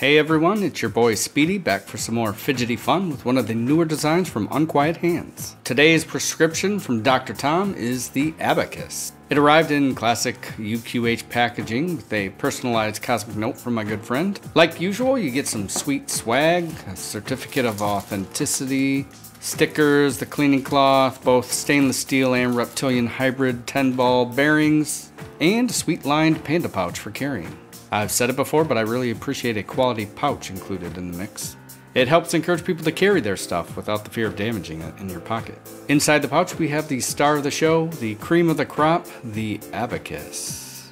Hey everyone, it's your boy Speedy back for some more fidgety fun with one of the newer designs from Unquiet Hands. Today's prescription from Dr. Tom is the ABACUS. It arrived in classic UQH packaging with a personalized cosmic note from my good friend. Like usual, you get some sweet swag, a certificate of authenticity, stickers, the cleaning cloth, both stainless steel and reptilian hybrid 10-ball bearings, and a sweet lined panda pouch for carrying. I've said it before, but I really appreciate a quality pouch included in the mix. It helps encourage people to carry their stuff without the fear of damaging it in your pocket. Inside the pouch we have the star of the show, the cream of the crop, the ABACUS.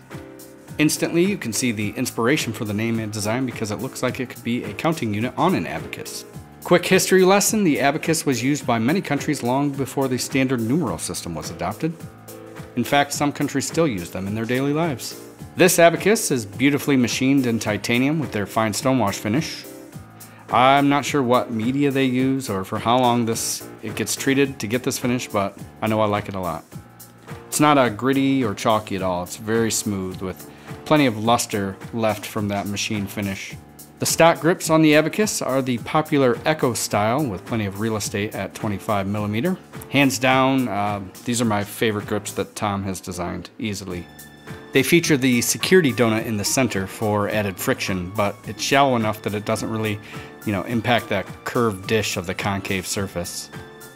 Instantly you can see the inspiration for the name and design because it looks like it could be a counting unit on an abacus. Quick history lesson, the abacus was used by many countries long before the standard numeral system was adopted. In fact, some countries still use them in their daily lives. This abacus is beautifully machined in titanium with their fine stonewash finish. I'm not sure what media they use or for how long it gets treated to get this finish, but I know I like it a lot. It's not a gritty or chalky at all. It's very smooth with plenty of luster left from that machine finish. The stock grips on the abacus are the popular Echo style with plenty of real estate at 25mm. Hands down, these are my favorite grips that Tom has designed easily. They feature the security donut in the center for added friction, but it's shallow enough that it doesn't really, impact that curved dish of the concave surface.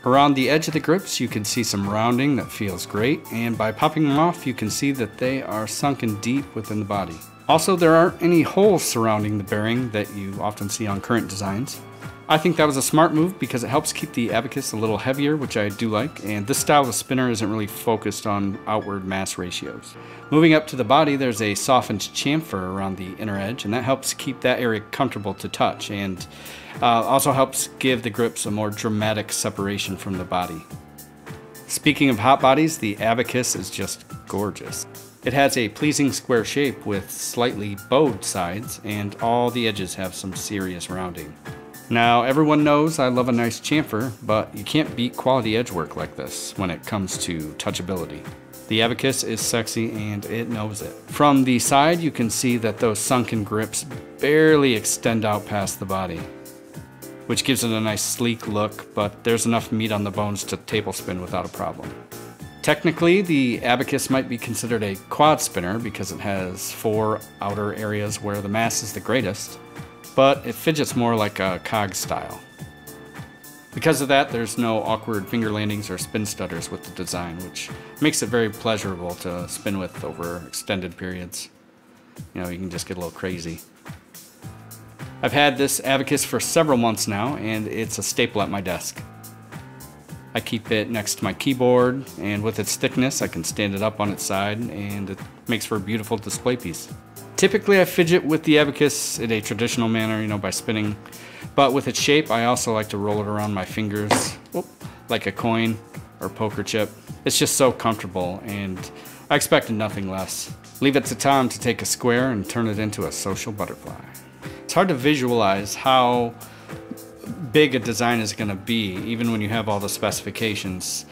Around the edge of the grips you can see some rounding that feels great, and by popping them off you can see that they are sunken deep within the body. Also, there aren't any holes surrounding the bearing that you often see on current designs. I think that was a smart move because it helps keep the abacus a little heavier, which I do like, and this style of spinner isn't really focused on outward mass ratios. Moving up to the body, there's a softened chamfer around the inner edge, and that helps keep that area comfortable to touch, and also helps give the grips a more dramatic separation from the body. Speaking of hot bodies, the abacus is just gorgeous. It has a pleasing square shape with slightly bowed sides, and all the edges have some serious rounding. Now, everyone knows I love a nice chamfer, but you can't beat quality edge work like this when it comes to touchability. The abacus is sexy and it knows it. From the side, you can see that those sunken grips barely extend out past the body, which gives it a nice sleek look, but there's enough meat on the bones to tablespin without a problem. Technically, the abacus might be considered a quad spinner because it has 4 outer areas where the mass is the greatest, but it fidgets more like a cog style. Because of that, there's no awkward finger landings or spin stutters with the design, which makes it very pleasurable to spin with over extended periods. You can just get a little crazy. I've had this abacus for several months now, and it's a staple at my desk. I keep it next to my keyboard, and with its thickness, I can stand it up on its side, and it makes for a beautiful display piece. Typically, I fidget with the abacus in a traditional manner, by spinning, but with its shape, I also like to roll it around my fingers, like a coin or poker chip. It's just so comfortable, and I expected nothing less. Leave it to Tom to take a square and turn it into a social butterfly. It's hard to visualize how big a design is going to be, even when you have all the specifications.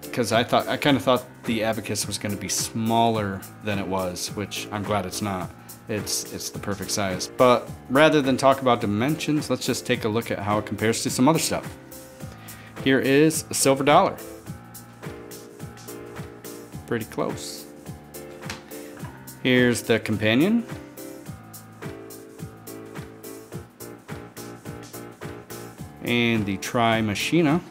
Because I kind of thought the abacus was going to be smaller than it was, which I'm glad it's not. It's the perfect size. But rather than talk about dimensions, let's just take a look at how it compares to some other stuff. Here is a silver dollar. Pretty close. Here's the companion. And the Tri-Machina.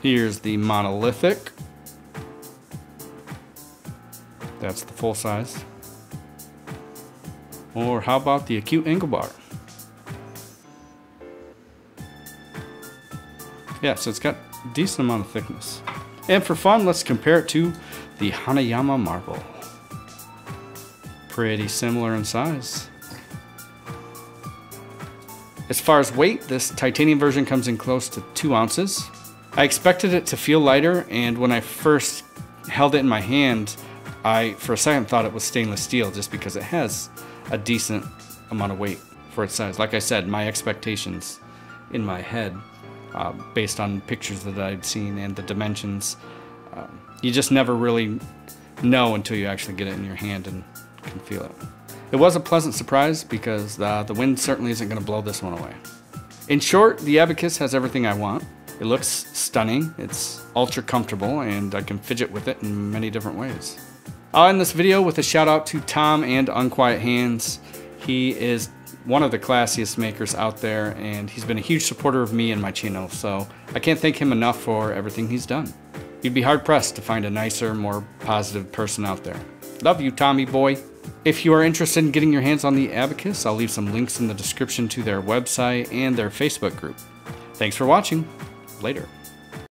Here's the monolithic. That's the full size. Or how about the acute angle bar? Yeah, so it's got a decent amount of thickness. And for fun, let's compare it to the Hanayama marble. Pretty similar in size. As far as weight, this titanium version comes in close to 2 ounces. I expected it to feel lighter, and when I first held it in my hand, I for a second thought it was stainless steel just because it has a decent amount of weight for its size. Like I said, my expectations in my head, based on pictures that I'd seen and the dimensions, you just never really know until you actually get it in your hand and can feel it. It was a pleasant surprise because the wind certainly isn't going to blow this one away. In short, the Abacus has everything I want. It looks stunning, it's ultra comfortable, and I can fidget with it in many different ways. I'll end this video with a shout out to Tom and Unquiet Hands. He is one of the classiest makers out there, and he's been a huge supporter of me and my channel, so I can't thank him enough for everything he's done. You'd be hard pressed to find a nicer, more positive person out there. Love you, Tommy boy. If you are interested in getting your hands on the Abacus, I'll leave some links in the description to their website and their Facebook group. Thanks for watching. Later.